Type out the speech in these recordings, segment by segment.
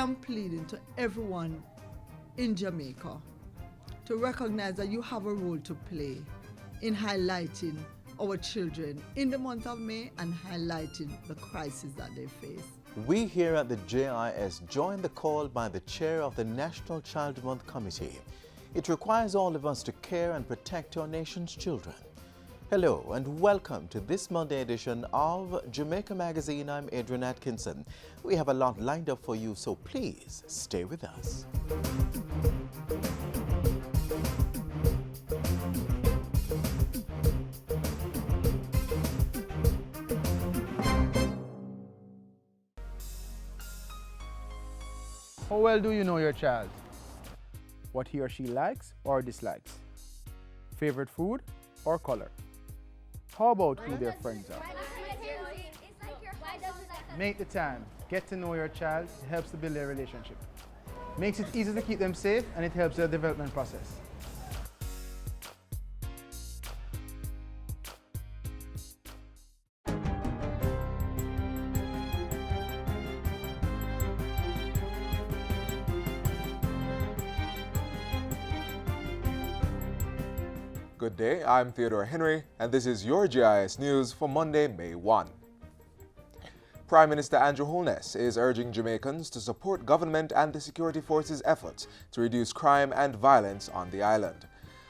am pleading to everyone in Jamaica to recognize that you have a role to play in highlighting our children in the month of May and highlighting the crisis that they face. We here at the JIS join the call by the chair of the National Child Month Committee. It requires all of us to care and protect our nation's children. Hello and welcome to this Monday edition of Jamaica Magazine. I'm Adrian Atkinson. We have a lot lined up for you, so please stay with us. How well do you know your child? What he or she likes or dislikes? Favorite food or color? How about who their friends are? Make the time. Get to know your child. It helps to build their relationship. Makes it easy to keep them safe and it helps their development process. Good day, I'm Theodore Henry, and this is your GIS News for Monday, May 1. Prime Minister Andrew Holness is urging Jamaicans to support government and the security forces' efforts to reduce crime and violence on the island.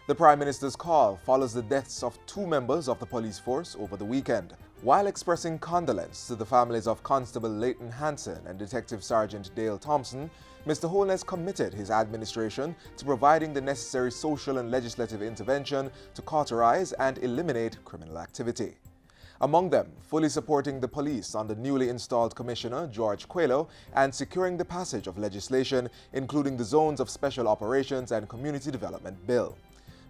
The Prime Minister's call follows the deaths of 2 members of the police force over the weekend. While expressing condolence to the families of Constable Leighton Hanson and Detective Sergeant Dale Thompson, Mr. Holness committed his administration to providing the necessary social and legislative intervention to cauterize and eliminate criminal activity. Among them, fully supporting the police under newly installed Commissioner George Coelho and securing the passage of legislation, including the Zones of Special Operations and Community Development Bill.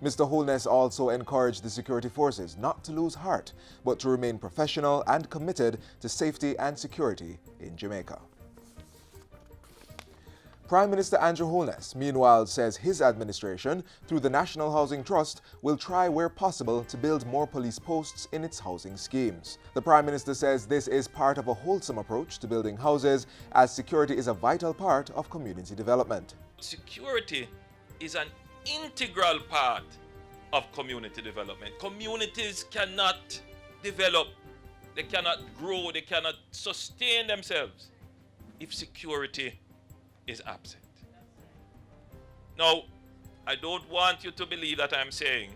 Mr. Holness also encouraged the security forces not to lose heart, but to remain professional and committed to safety and security in Jamaica. Prime Minister Andrew Holness, meanwhile, says his administration, through the National Housing Trust, will try where possible to build more police posts in its housing schemes. The Prime Minister says this is part of a wholesome approach to building houses, as security is a vital part of community development. Security is an integral part of community development. Communities cannot develop, they cannot grow, they cannot sustain themselves if security is absent. Now, I don't want you to believe that I'm saying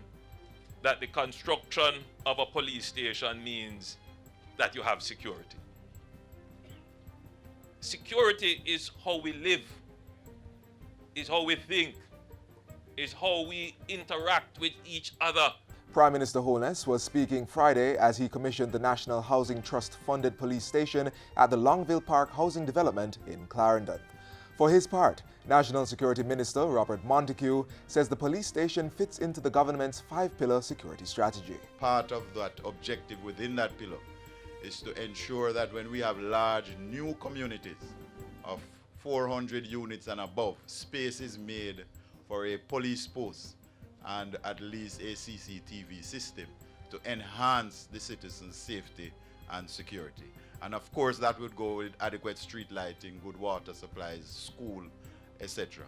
that the construction of a police station means that you have security. Security is how we live, is how we think, is how we interact with each other. Prime Minister Holness was speaking Friday as he commissioned the National Housing Trust-funded police station at the Longville Park Housing Development in Clarendon. For his part, National Security Minister Robert Montego says the police station fits into the government's 5-pillar security strategy. Part of that objective within that pillar is to ensure that when we have large new communities of 400 units and above, space is made for a police post and at least a CCTV system to enhance the citizens' safety and security. And of course that would go with adequate street lighting, good water supplies, school, etc.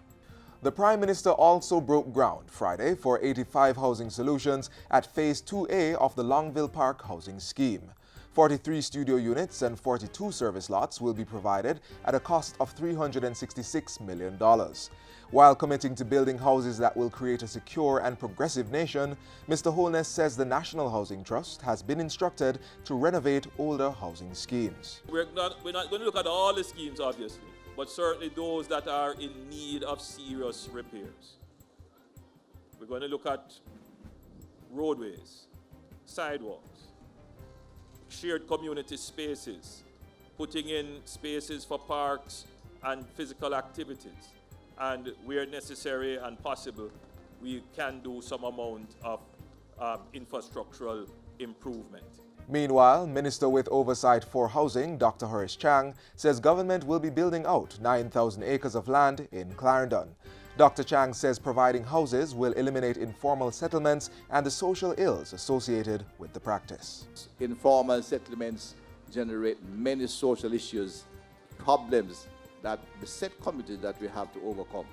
The Prime Minister also broke ground Friday for 85 housing solutions at Phase 2A of the Longville Park housing scheme. 43 studio units and 42 service lots will be provided at a cost of $366 million. While committing to building houses that will create a secure and progressive nation, Mr. Holness says the National Housing Trust has been instructed to renovate older housing schemes. We're not going to look at all the schemes, obviously, but certainly those that are in need of serious repairs. We're going to look at roadways, sidewalks, shared community spaces, putting in spaces for parks and physical activities. And where necessary and possible, we can do some amount of infrastructural improvement. Meanwhile, Minister with Oversight for Housing, Dr. Horace Chang, says government will be building out 9,000 acres of land in Clarendon. Dr. Chang says providing houses will eliminate informal settlements and the social ills associated with the practice. Informal settlements generate many social issues, problems that beset communities that we have to overcome.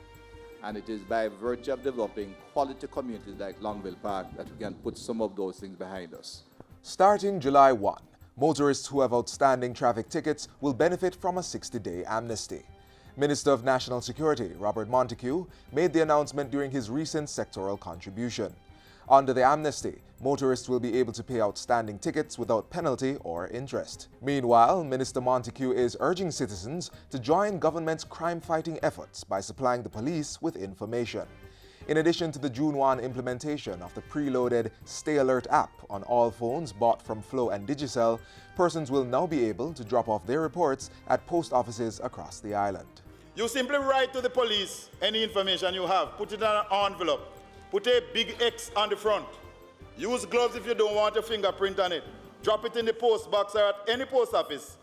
And it is by virtue of developing quality communities like Longville Park that we can put some of those things behind us. Starting July 1, motorists who have outstanding traffic tickets will benefit from a 60-day amnesty. Minister of National Security, Robert Montego, made the announcement during his recent sectoral contribution. Under the amnesty, motorists will be able to pay outstanding tickets without penalty or interest. Meanwhile, Minister Montego is urging citizens to join government's crime-fighting efforts by supplying the police with information. In addition to the June 1 implementation of the preloaded Stay Alert app on all phones bought from Flow and Digicel, persons will now be able to drop off their reports at post offices across the island. You simply write to the police any information you have, put it in an envelope, put a big X on the front. Use gloves if you don't want a fingerprint on it. Drop it in the post box or at any post office.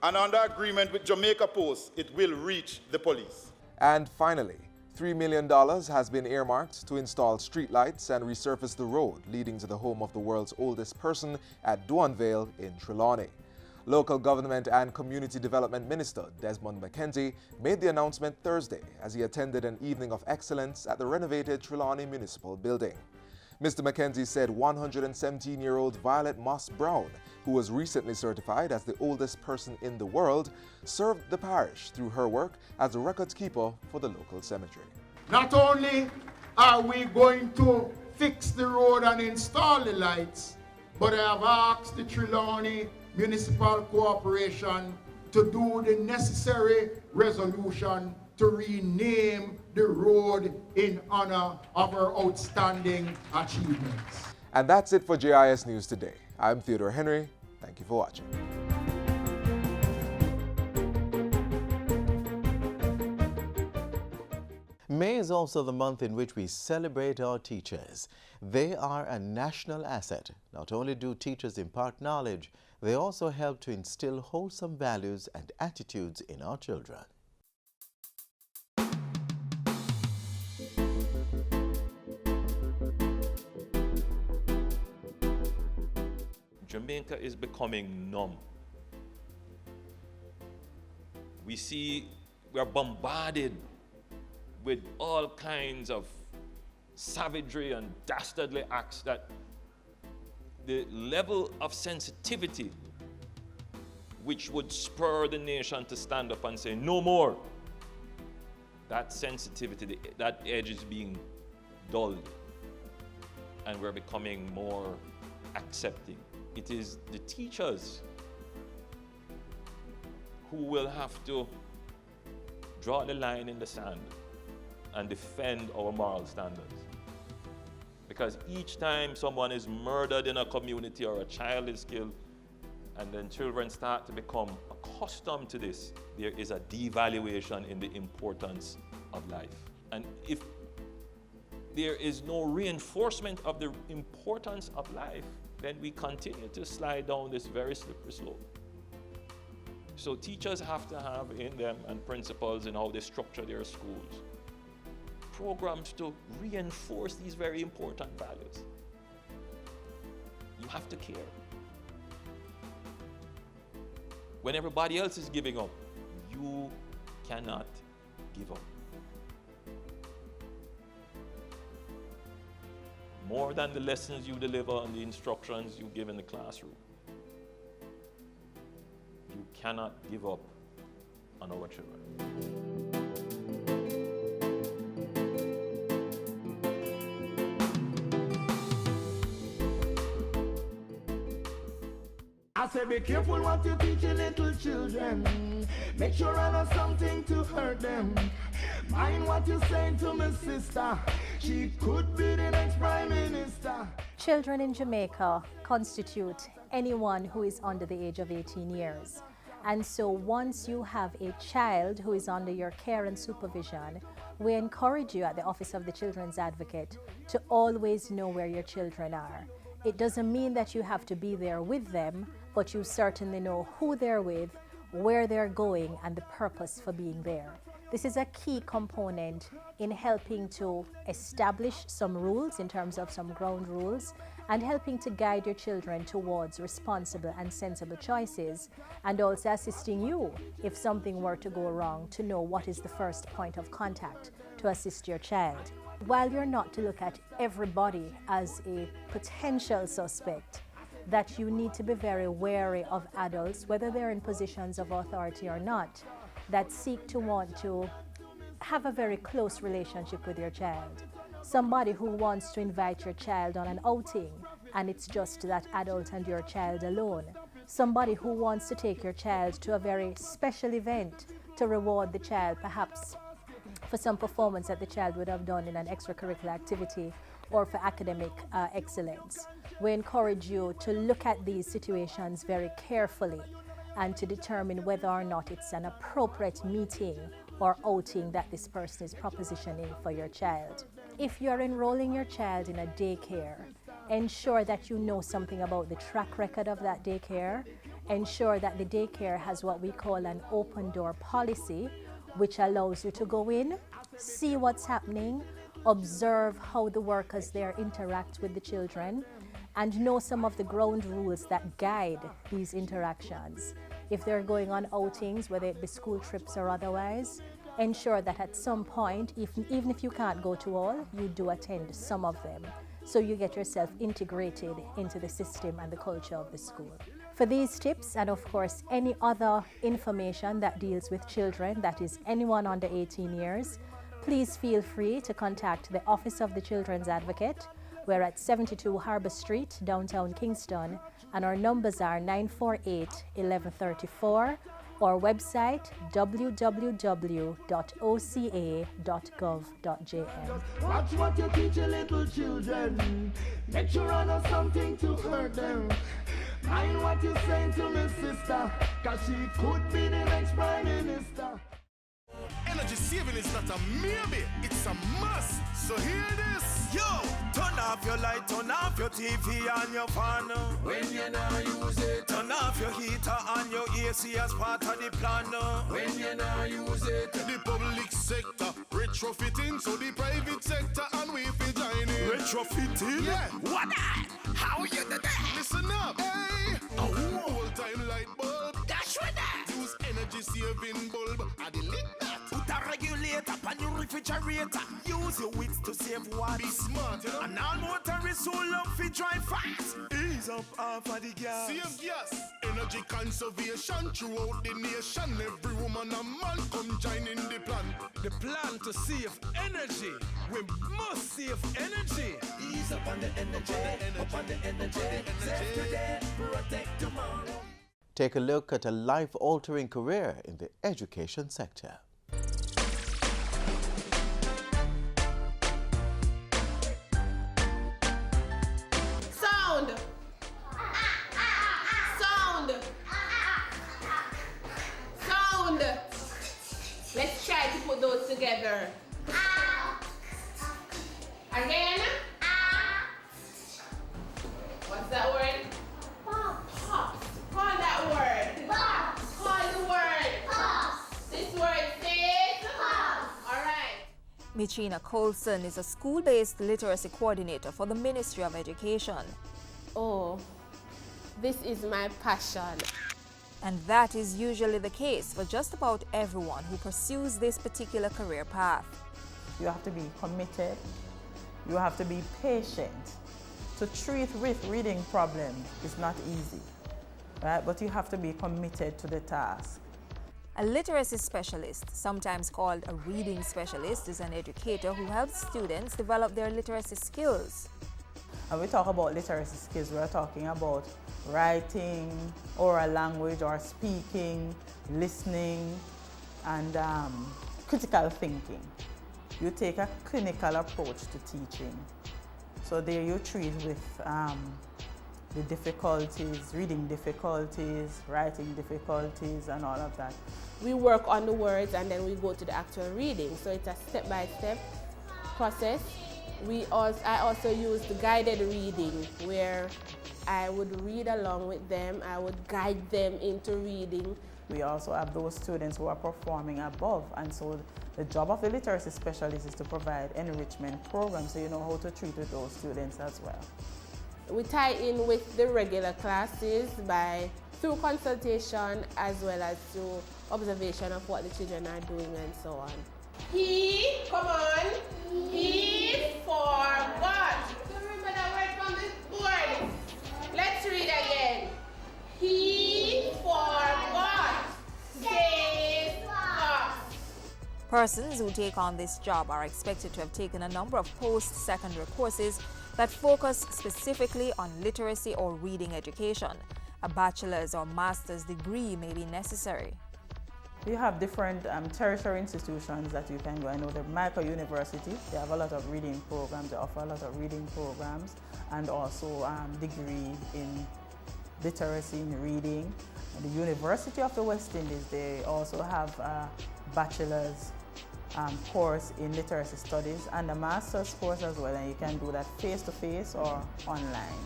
And under agreement with Jamaica Post, it will reach the police. And finally, $3 million has been earmarked to install streetlights and resurface the road leading to the home of the world's oldest person at Duanvale in Trelawney. Local Government and Community Development Minister Desmond McKenzie made the announcement Thursday as he attended an evening of excellence at the renovated Trelawney Municipal Building. Mr. McKenzie said 117-year-old Violet Moss Brown, who was recently certified as the oldest person in the world, served the parish through her work as a records keeper for the local cemetery. Not only are we going to fix the road and install the lights, but I have asked the Trelawney Municipal Corporation to do the necessary resolution to rename the road in honor of our outstanding achievements. And that's it for JIS News today. I'm Theodore Henry. Thank you for watching. May is also the month in which we celebrate our teachers. They are a national asset. Not only do teachers impart knowledge, they also help to instill wholesome values and attitudes in our children. Jamaica is becoming numb. We are bombarded with all kinds of savagery and dastardly acts that the level of sensitivity which would spur the nation to stand up and say no more, that sensitivity, that edge is being dulled, and we're becoming more accepting. It is the teachers who will have to draw the line in the sand and defend our moral standards. Because each time someone is murdered in a community or a child is killed, and then children start to become accustomed to this, there is a devaluation in the importance of life. And if there is no reinforcement of the importance of life, then we continue to slide down this very slippery slope. So teachers have to have in them, and principals in how they structure their schools, programs to reinforce these very important values. You have to care. When everybody else is giving up, you cannot give up. More than the lessons you deliver and the instructions you give in the classroom, you cannot give up on our children. I say be careful what you teach your little children. Make sure I know something to hurt them. Mind what you saying to my sister. She could be the next Prime Minister. Children in Jamaica constitute anyone who is under the age of 18 years. And so once you have a child who is under your care and supervision, we encourage you at the Office of the Children's Advocate to always know where your children are. It doesn't mean that you have to be there with them, but you certainly know who they're with, where they're going, and the purpose for being there. This is a key component in helping to establish some rules in terms of some ground rules and helping to guide your children towards responsible and sensible choices, and also assisting you if something were to go wrong to know what is the first point of contact to assist your child. While you're not to look at everybody as a potential suspect, that you need to be very wary of adults, whether they're in positions of authority or not, that seek to want to have a very close relationship with your child. Somebody who wants to invite your child on an outing and it's just that adult and your child alone. Somebody who wants to take your child to a very special event to reward the child, perhaps for some performance that the child would have done in an extracurricular activity or for academic excellence. We encourage you to look at these situations very carefully and to determine whether or not it's an appropriate meeting or outing that this person is propositioning for your child. If you're enrolling your child in a daycare, ensure that you know something about the track record of that daycare. Ensure that the daycare has what we call an open door policy, which allows you to go in, see what's happening, observe how the workers there interact with the children, and know some of the ground rules that guide these interactions. If they're going on outings, whether it be school trips or otherwise, ensure that at some point, even if you can't go to all, you do attend some of them, so you get yourself integrated into the system and the culture of the school. For these tips, and of course any other information that deals with children, that is anyone under 18 years, please feel free to contact the Office of the Children's Advocate. We're at 72 Harbour Street, downtown Kingston, and our numbers are 948-1134, or website www.oca.gov.jm. Watch what you teach your little children. Make sure I know something to hurt them. Mind what you saying to me sister, cause she could be the next prime minister. Energy saving is not a maybe, it's a must. So hear this. Yo, turn off your light, turn off your TV and your fan. When you not use it, turn off your heater and your AC as part of the plan. When you not use it, the public sector retrofitting, so the private sector and we fi join in. Retrofitting? Yeah. What that? How you do that? Listen up. Hey, a whole time light bulb. That's what that. Use energy saving bulb. I delete that. Put a regulator on your refrigerator. Use your wits to save water. Be smart, you know. And all motorists who love to drive fast. Ease up half of the gas. Save gas. Energy conservation throughout the nation. Every woman and man come join in the plan. The plan to save energy. We must save energy. Ease up on the energy. Up on the energy. Save today, protect tomorrow. Take a look at a life-altering career in the education sector. Sound! Sound! Sound! Let's try to put those together. Again? What's that word? Pops. Call that word. Pops. Call the word. Pops. This word says pops. All right. Michina Colson is a school-based literacy coordinator for the Ministry of Education. Oh, this is my passion. And that is usually the case for just about everyone who pursues this particular career path. You have to be committed. You have to be patient. To treat with reading problems is not easy, right? But you have to be committed to the task. A literacy specialist, sometimes called a reading specialist, is an educator who helps students develop their literacy skills. And we talk about literacy skills, we're talking about writing, oral language or speaking, listening, and critical thinking. You take a clinical approach to teaching. So there you treat with the difficulties, reading difficulties, writing difficulties, and all of that. We work on the words and then we go to the actual reading. So it's a step-by-step process. I also use the guided reading, where I would read along with them. I would guide them into reading. We also have those students who are performing above, and so the job of the literacy specialist is to provide enrichment programs so you know how to treat with those students as well. We tie in with the regular classes through consultation as well as through observation of what the children are doing and so on. He, come on, he forgot. Remember that word from this board. Let's read again. He forgot. Say up. Persons who take on this job are expected to have taken a number of post-secondary courses that focus specifically on literacy or reading education. A bachelor's or master's degree may be necessary. You have different tertiary institutions that you can go. I know the Jamaica University, they have a lot of reading programs, they offer a lot of reading programs, and also degree in literacy in reading. And the University of the West Indies, they also have a bachelor's course in literacy studies and a master's course as well, and you can do that face-to-face or online.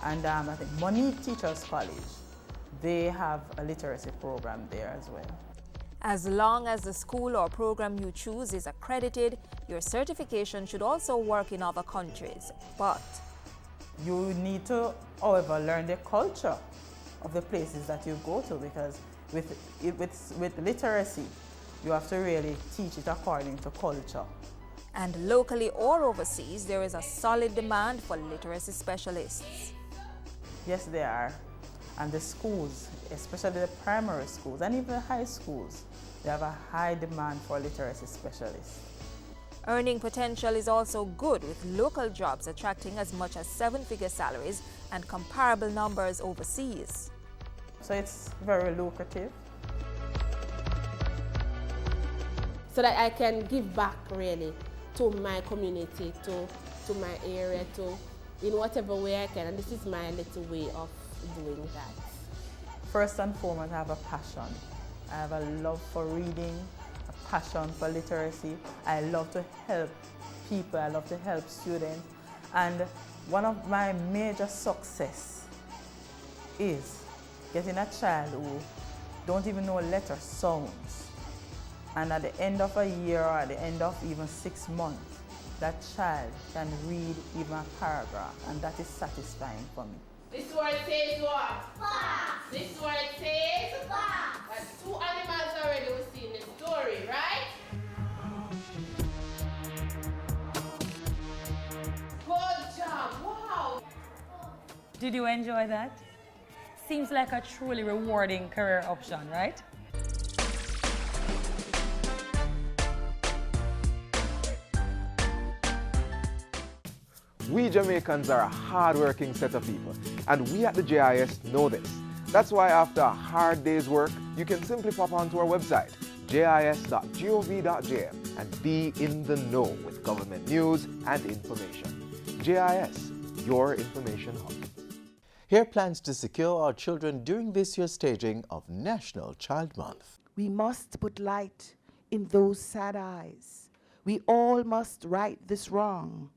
And I think Monique Teachers College, they have a literacy program there as well. As long as the school or program you choose is accredited, your certification should also work in other countries. But you need to, however, learn the culture of the places that you go to, because with literacy, you have to really teach it according to culture. And locally or overseas, there is a solid demand for literacy specialists. Yes, there are. And the schools, especially the primary schools and even the high schools, they have a high demand for literacy specialists. Earning potential is also good, with local jobs attracting as much as 7-figure salaries and comparable numbers overseas. So it's very lucrative. So that I can give back really to my community, to my area, in whatever way I can. And this is my little way of doing that. First and foremost, I have a passion. I have a love for reading, a passion for literacy. I love to help people, I love to help students. And one of my major success is getting a child who don't even know letter sounds. And at the end of a year or at the end of even 6 months, that child can read even a paragraph, and that is satisfying for me. This word says what? Fox. This word says fox. That's 2 animals already we see in the story, right? Good job, wow. Did you enjoy that? Seems like a truly rewarding career option, right? We Jamaicans are a hard-working set of people, and we at the JIS know this. That's why after a hard day's work, you can simply pop onto our website, jis.gov.jm, and be in the know with government news and information. JIS, your information hub. Here are plans to secure our children during this year's staging of National Child Month. We must put light in those sad eyes. We all must right this wrong.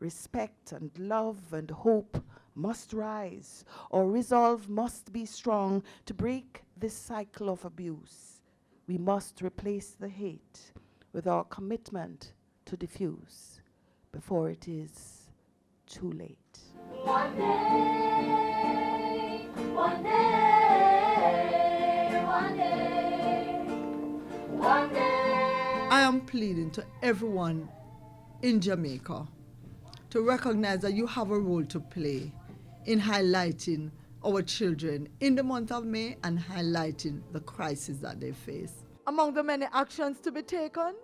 Respect and love and hope must rise. Our resolve must be strong to break this cycle of abuse. We must replace the hate with our commitment to diffuse before it is too late. One day, one day, one day, one day. I am pleading to everyone in Jamaica to recognize that you have a role to play in highlighting our children in the month of May and highlighting the crisis that they face. Among the many actions to be taken,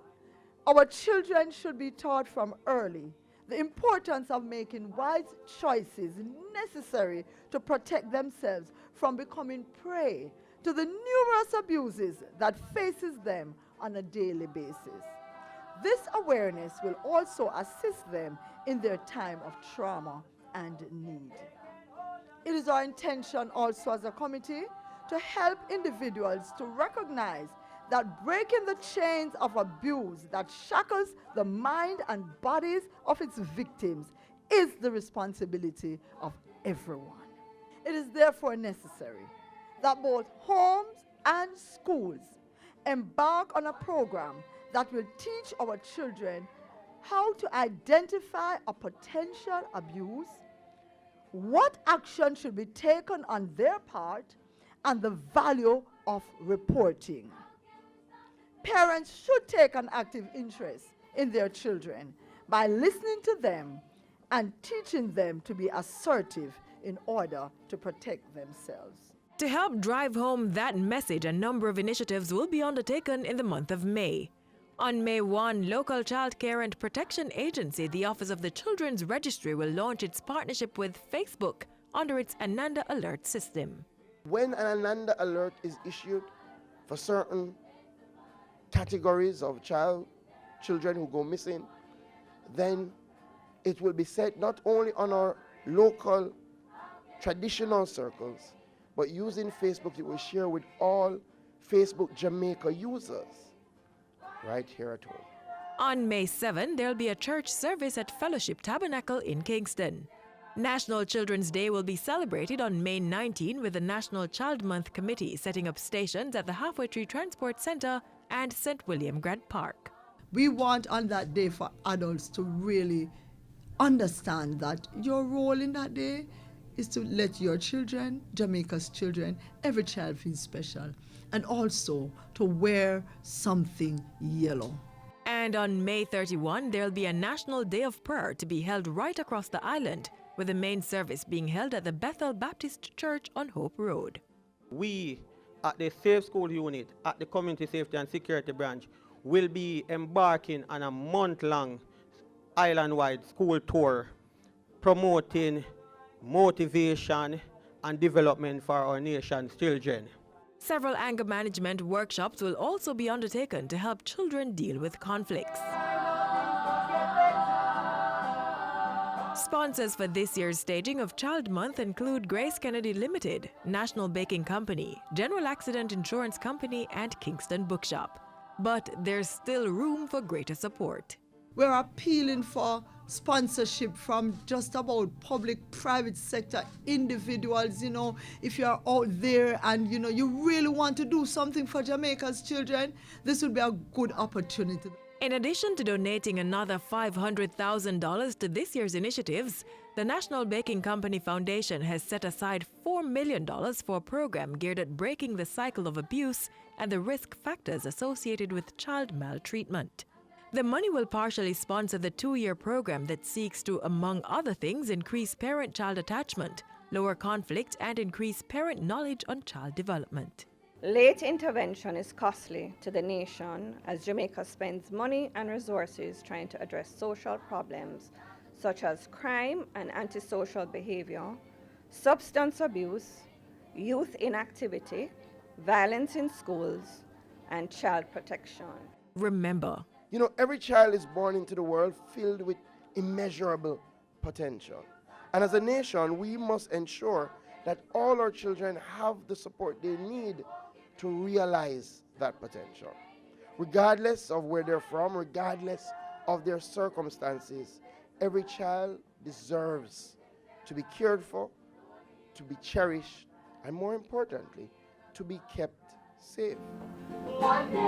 our children should be taught from early the importance of making wise choices necessary to protect themselves from becoming prey to the numerous abuses that faces them on a daily basis. This awareness will also assist them in their time of trauma and need. It is our intention also as a committee to help individuals to recognize that breaking the chains of abuse that shackles the mind and bodies of its victims is the responsibility of everyone. It is therefore necessary that both homes and schools embark on a program that will teach our children how to identify a potential abuse, what action should be taken on their part, and the value of reporting. Parents should take an active interest in their children by listening to them and teaching them to be assertive in order to protect themselves. To help drive home that message, a number of initiatives will be undertaken in the month of May. On May 1, local child care and protection agency, the Office of the Children's Registry, will launch its partnership with Facebook under its Ananda Alert system. When an Ananda Alert is issued for certain categories of children who go missing, then it will be set not only on our local traditional circles, but using Facebook, it will share with all Facebook Jamaica users right here at home. On May 7, there'll be a church service at Fellowship Tabernacle in Kingston. National Children's Day will be celebrated on May 19 with the National Child Month Committee setting up stations at the Halfway Tree Transport Centre and St. William Grant Park. We want on that day for adults to really understand that your role in that day is to let your children, Jamaica's children, every child feel special, and also to wear something yellow. And on May 31, there'll be a National Day of Prayer to be held right across the island, with the main service being held at the Bethel Baptist Church on Hope Road. We, at the Safe School Unit, at the Community Safety and Security Branch, will be embarking on a month-long island-wide school tour promoting motivation and development for our nation's children. Several anger management workshops will also be undertaken to help children deal with conflicts. Sponsors for this year's staging of Child Month include Grace Kennedy Limited, National Baking Company, General Accident Insurance Company, and Kingston Bookshop. But there's still room for greater support. We're appealing for sponsorship from just about public, private sector individuals. If you're out there and you really want to do something for Jamaica's children, this would be a good opportunity. In addition to donating another $500,000 to this year's initiatives, the National Baking Company Foundation has set aside $4 million for a program geared at breaking the cycle of abuse and the risk factors associated with child maltreatment. The money will partially sponsor the 2-year program that seeks to, among other things, increase parent-child attachment, lower conflict, and increase parent knowledge on child development. Late intervention is costly to the nation as Jamaica spends money and resources trying to address social problems such as crime and antisocial behavior, substance abuse, youth inactivity, violence in schools, and child protection. Remember, every child is born into the world filled with immeasurable potential. And as a nation, we must ensure that all our children have the support they need to realize that potential. Regardless of where they're from, regardless of their circumstances, every child deserves to be cared for, to be cherished, and more importantly, to be kept safe. One day,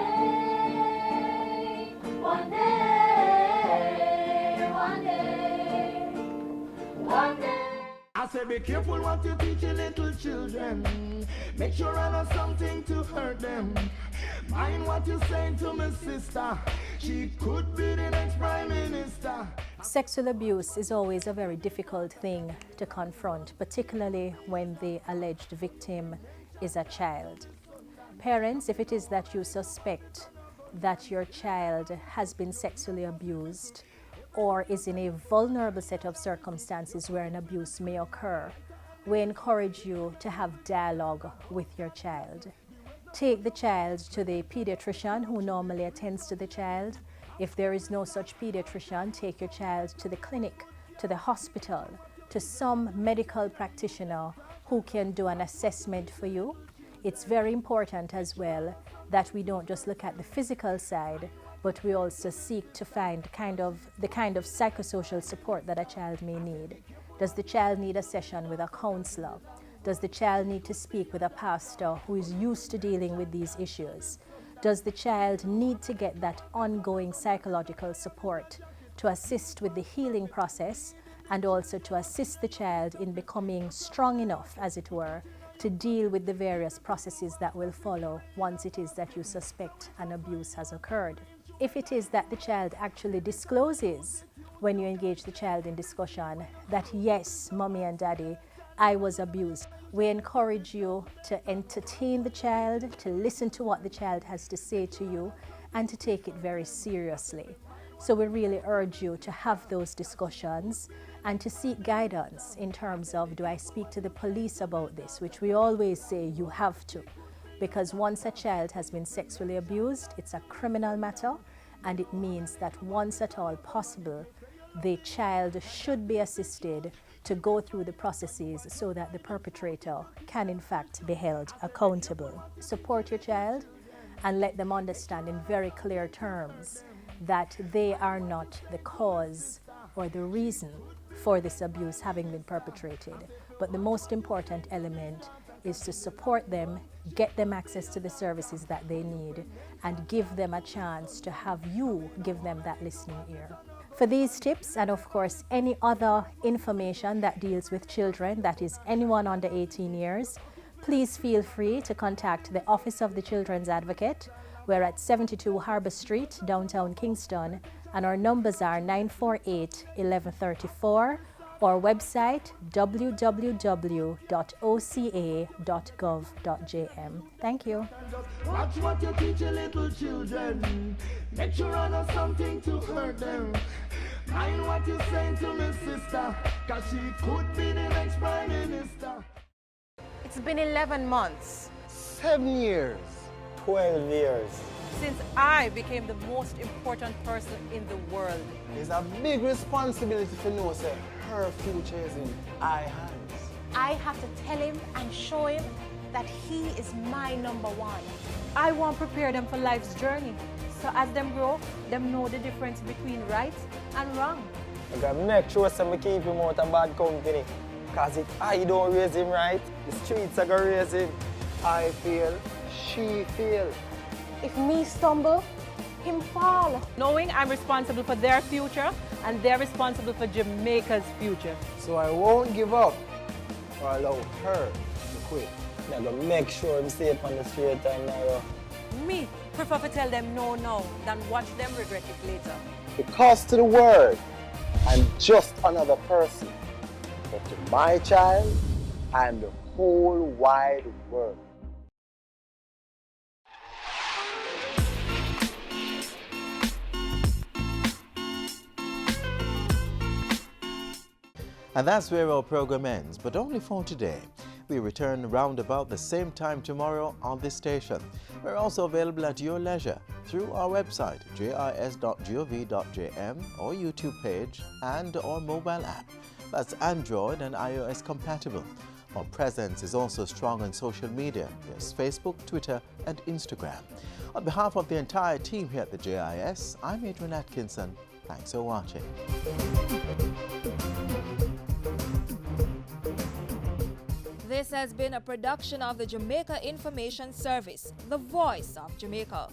one day, one day, one day. I say be careful what you teach your little children. Make sure I know something to hurt them. Mind what you saying to my sister. She could be the next Prime Minister. Sexual abuse is always a very difficult thing to confront, particularly when the alleged victim is a child. Parents, if it is that you suspect that your child has been sexually abused or is in a vulnerable set of circumstances where an abuse may occur, we encourage you to have dialogue with your child. Take the child to the pediatrician who normally attends to the child. If there is no such pediatrician, take your child to the clinic, to the hospital, to some medical practitioner who can do an assessment for you. It's very important as well that we don't just look at the physical side, but we also seek to find the kind of psychosocial support that a child may need. Does the child need a session with a counselor? Does the child need to speak with a pastor who is used to dealing with these issues? Does the child need to get that ongoing psychological support to assist with the healing process and also to assist the child in becoming strong enough, as it were, to deal with the various processes that will follow once it is that you suspect an abuse has occurred. If it is that the child actually discloses, when you engage the child in discussion, that yes, mommy and daddy, I was abused, we encourage you to entertain the child, to listen to what the child has to say to you, and to take it very seriously. So we really urge you to have those discussions and to seek guidance in terms of, do I speak to the police about this, which we always say you have to, because once a child has been sexually abused, it's a criminal matter, and it means that once at all possible, the child should be assisted to go through the processes so that the perpetrator can in fact be held accountable. Support your child and let them understand in very clear terms that they are not the cause or the reason for this abuse having been perpetrated. But the most important element is to support them, get them access to the services that they need, and give them a chance to have you give them that listening ear. For these tips, and of course any other information that deals with children, that is anyone under 18 years, please feel free to contact the Office of the Children's Advocate. We're at 72 Harbour Street, downtown Kingston, and our numbers are 948-1134, or website www.oca.gov.jm. Thank you. Watch what you teach your little children. Make sure I know something to hurt them. Mind what you saying to me, sister, cause she could be the next Prime Minister. It's been 11 months. 7 years. 12 years. Since I became the most important person in the world. It's a big responsibility to know, say, her future is in our hands. I have to tell him and show him that he is my number one. I want to prepare them for life's journey. So as them grow, them know the difference between right and wrong. I gotta make sure we keep him out of bad company. Cause if I don't raise him right, the streets are gonna raise him. I feel, she feel. If me stumble, him fall. Knowing I'm responsible for their future and they're responsible for Jamaica's future. So I won't give up or allow her to quit. I'm gonna make sure I'm safe on the straight and narrow. Me prefer to tell them no now than watch them regret it later. Because to the world, I'm just another person. But to my child, I'm the whole wide world. And that's where our program ends, but only for today. We return round about the same time tomorrow on this station. We're also available at your leisure through our website, jis.gov.jm, our YouTube page, and our mobile app. That's Android and iOS compatible. Our presence is also strong on social media. There's Facebook, Twitter, and Instagram. On behalf of the entire team here at the JIS, I'm Adrian Atkinson. Thanks for watching. This has been a production of the Jamaica Information Service, the voice of Jamaica.